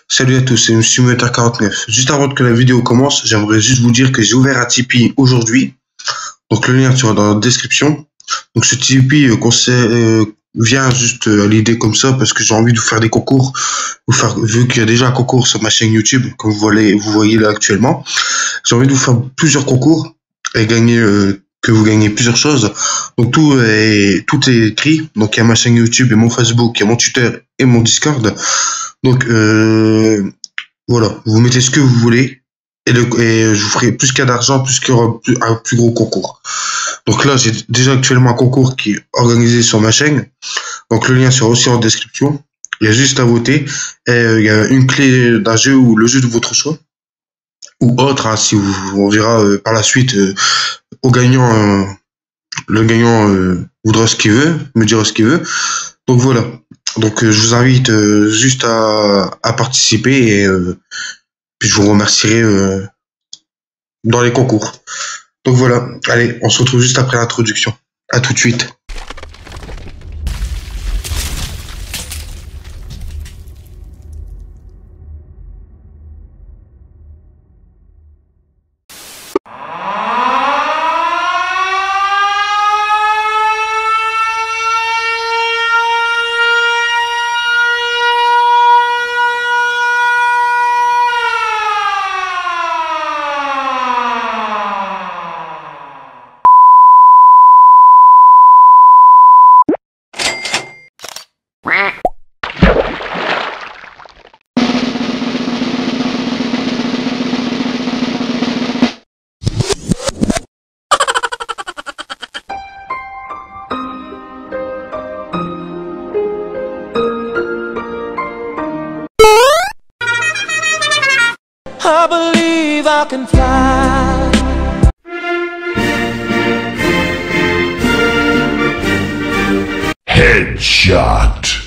Salut à tous, c'est Monsieur Muetter49. Juste avant que la vidéo commence, j'aimerais juste vous dire que j'ai ouvert un Tipeee aujourd'hui. Donc le lien sera dans la description. Donc ce Tipeee vient juste à l'idée comme ça parce que j'ai envie de vous faire des concours. Vu qu'il y a déjà un concours sur ma chaîne YouTube, comme vous voyez là actuellement. J'ai envie de vous faire plusieurs concours et que vous gagnez plusieurs choses. Donc tout est écrit. Donc il y a ma chaîne YouTube et mon Facebook, il y a mon Twitter et mon Discord. Donc voilà, vous mettez ce que vous voulez et je vous ferai plus qu'un d'argent, plus qu'il y aura un plus gros concours. Donc là, j'ai déjà actuellement un concours qui est organisé sur ma chaîne. Donc le lien sera aussi en description. Il y a juste à voter. Et il y a une clé d'un jeu ou le jeu de votre choix. Ou autre, hein, si on verra par la suite au gagnant. Le gagnant voudra ce qu'il veut, me dira ce qu'il veut. Donc voilà. Donc je vous invite juste à participer et puis je vous remercierai dans les concours. Donc voilà, allez, on se retrouve juste après l'introduction. À tout de suite. I believe I can fly. Headshot.